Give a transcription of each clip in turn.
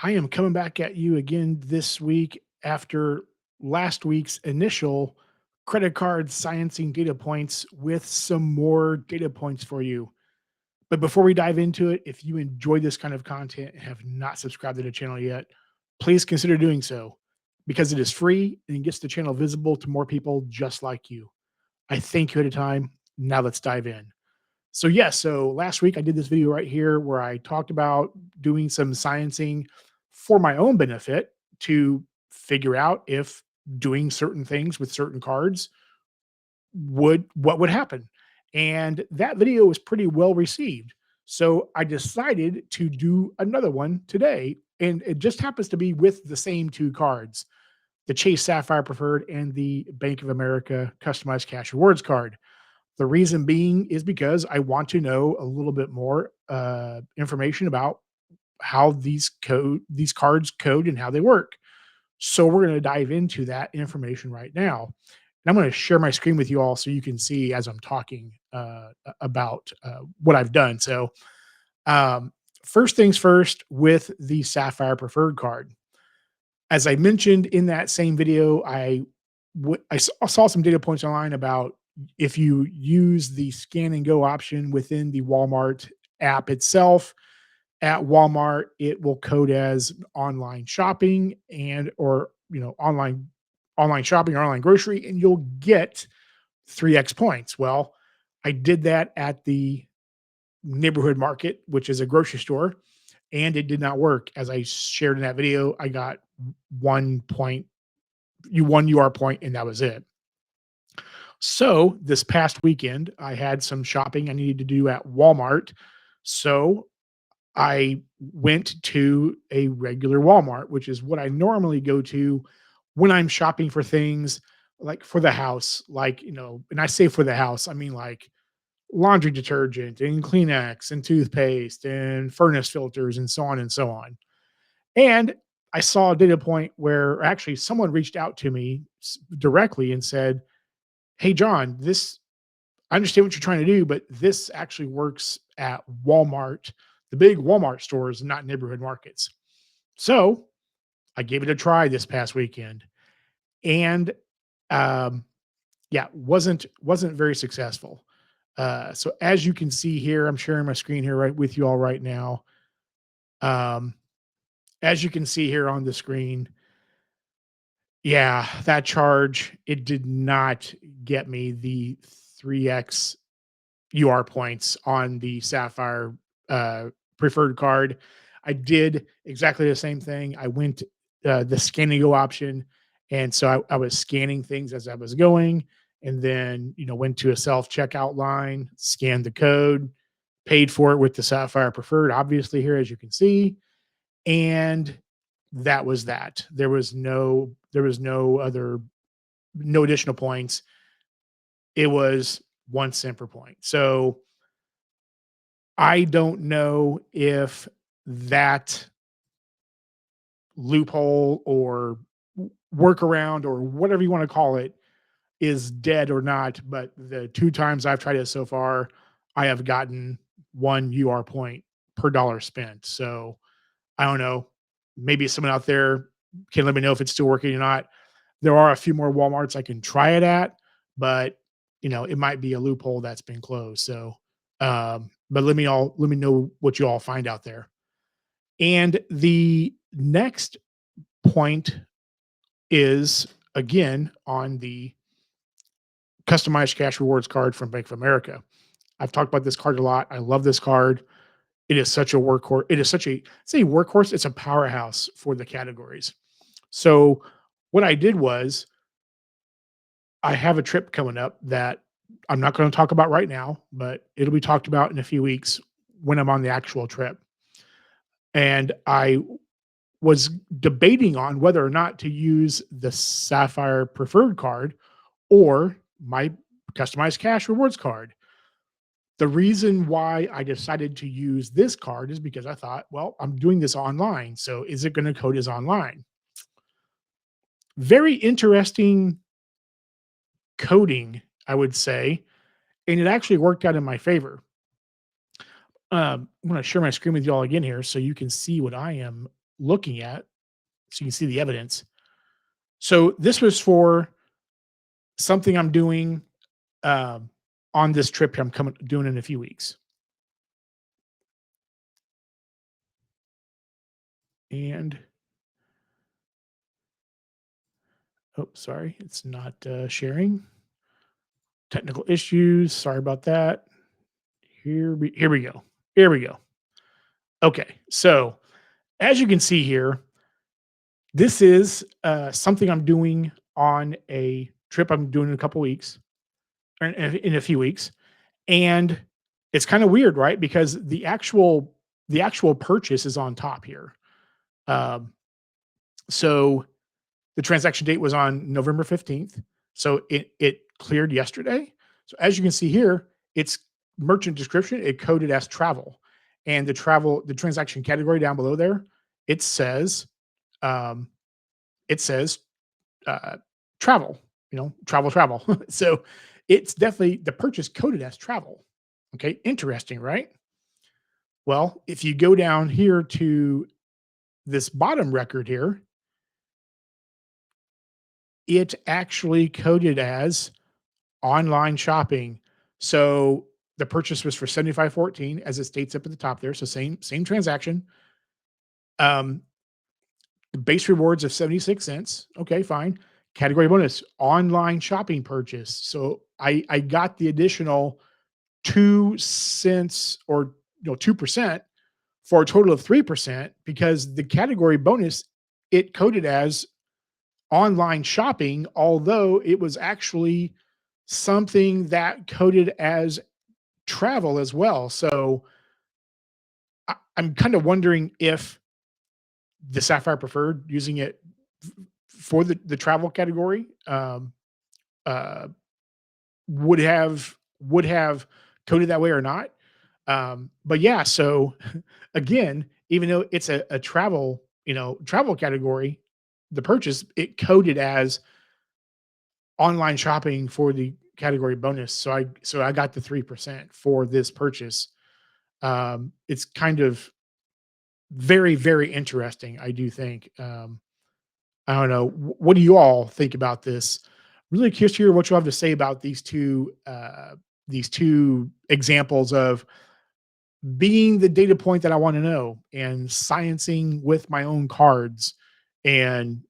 I am coming back at you again this week after last week's initial credit card sciencing data points with some more data points for you. But before we dive into it, if you enjoy this kind of content and have not subscribed to the channel yet, please consider doing so because it is free and it gets the channel visible to more people just like you. I thank you at a time. Now let's dive in. So last week I did this video right here where I talked about doing some sciencing for my own benefit to figure out if doing certain things with certain cards would what would happen. And that video was pretty well received. So I decided to do another one today, and it just happens to be with the same two cards, the Chase Sapphire Preferred and the Bank of America Customized Cash Rewards card. The reason being is because I want to know a little bit more information about how these cards code and how they work. So we're going to dive into that information right now. And I'm going to share my screen with you all so you can see as I'm talking about what I've done. Um, First things first with the Sapphire Preferred card. As I mentioned in that same video, I saw some data points online about if you use the scan and go option within the Walmart app itself, at Walmart, it will code as online shopping and or online shopping or online grocery, and you'll get 3x points. Well, I did that at the neighborhood market, which is a grocery store, and it did not work. As I shared in that video, I got 1 point, you 1 UR point, and that was it. So this past weekend, I had some shopping I needed to do at Walmart. So I went to a regular Walmart, which is what I normally go to when I'm shopping for things like for the house, like, and I say for the house, I mean like laundry detergent and Kleenex and toothpaste and furnace filters and so on and so on. And I saw a data point where actually someone reached out to me directly and said, "Hey, John, I understand what you're trying to do, but this actually works at Walmart, the big Walmart stores, not neighborhood markets." So I gave it a try this past weekend, and um, yeah, wasn't very successful. So as you can see here, I'm sharing my screen here right with you all right now. Um, as you can see here on the screen, yeah, that charge, it did not get me the 3x UR points on the Sapphire preferred card. I did exactly the same thing. I went the scan and go option, and so I was scanning things as I was going, and then went to a self checkout line, scanned the code, paid for it with the Sapphire preferred, obviously here as you can see, and that was that. There was no additional points. It was 1 cent per point. So I don't know if that loophole or workaround or whatever you want to call it is dead or not, but the two times I've tried it so far, I have gotten 1 UR point per dollar spent. So I don't know. Maybe someone out there can let me know if it's still working or not. There are a few more Walmarts I can try it at, but it might be a loophole that's been closed. So, but let me know what you all find out there. And the next point is again on the customized cash rewards card from Bank of America. I've talked about this card a lot. I love this card. It is such a workhorse. It is such a say workhorse. It's a powerhouse for the categories. So what I did was I have a trip coming up that I'm not going to talk about right now, but it'll be talked about in a few weeks when I'm on the actual trip. And I was debating on whether or not to use the Sapphire Preferred card or my customized cash rewards card. The reason why I decided to use this card is because I thought, well, I'm doing this online. So is it going to code as online? Very interesting coding, I would say. And it actually worked out in my favor. I'm going to share my screen with you all again here so you can see what I am looking at so you can see the evidence. So this was for something I'm doing um, on this trip I'm coming doing in a few weeks. And oh, sorry, it's not sharing. Technical issues. Sorry about that. Here we go. Here we go. Okay, so as you can see here, this is something I'm doing on a trip I'm doing in a couple weeks, or in a few weeks, and it's kind of weird, right? Because the actual purchase is on top here. Um, so the transaction date was on November 15th. So it cleared yesterday. So as you can see here, it's merchant description, it coded as travel. And the transaction category down below there, it says, um, it says uh, travel, travel. So it's definitely the purchase coded as travel. Okay, interesting, right? Well, if you go down here to this bottom record here, it actually coded as online shopping. So the purchase was for 7514 as it states up at the top there. So same transaction. Um, base rewards of 76 cents. Okay, fine. Category bonus, online shopping purchase. So I got the additional 2 cents or 2% for a total of 3% because the category bonus it coded as online shopping, although it was actually something that coded as travel as well. So I'm kind of wondering if the Sapphire Preferred using it for the travel category uh, would have coded that way or not. But yeah, so again, even though it's a travel travel category, the purchase it coded as online shopping for the category bonus. So I got the 3% for this purchase. It's kind of very, very interesting, I do think. I don't know. What do you all think about this? Really curious to hear what you have to say about these two examples of being the data point that I want to know and sciencing with my own cards and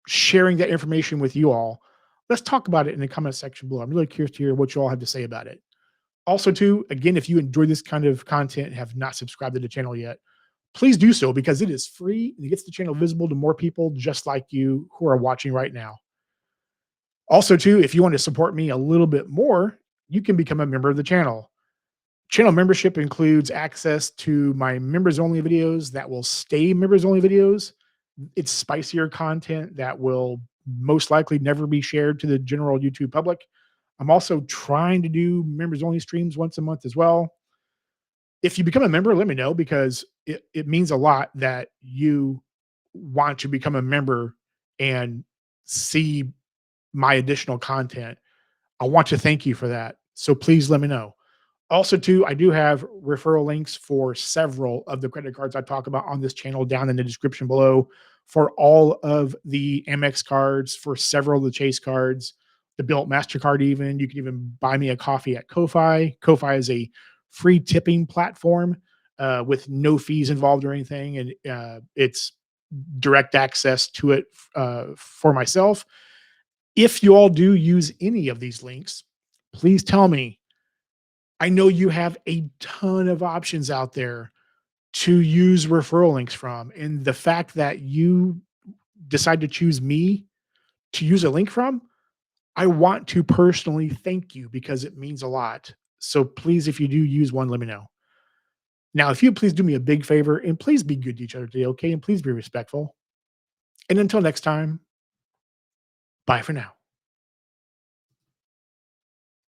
sharing that information with you all. Let's talk about it in the comment section below. I'm really curious to hear what you all have to say about it. Also, too, again, if you enjoy this kind of content and have not subscribed to the channel yet, please do so because it is free and it gets the channel visible to more people just like you who are watching right now. Also, too, if you want to support me a little bit more, you can become a member of the channel. Channel membership includes access to my members only videos that will stay members only videos. It's spicier content that will most likely never be shared to the general YouTube public. I'm also trying to do members only streams once a month as well. If you become a member, let me know because it means a lot that you want to become a member and see my additional content. I want to thank you for that. So please let me know. Also, too, I do have referral links for several of the credit cards I talk about on this channel down in the description below for all of the Amex cards, for several of the Chase cards, the Built MasterCard even. You can even buy me a coffee at Ko-Fi. Ko-Fi is a free tipping platform with no fees involved or anything, and it's direct access to it for myself. If you all do use any of these links, please tell me. I know you have a ton of options out there to use referral links from. And the fact that you decide to choose me to use a link from, I want to personally thank you because it means a lot. So please, if you do use one, let me know. Now, if you please do me a big favor and please be good to each other today, okay? And please be respectful. And until next time, bye for now.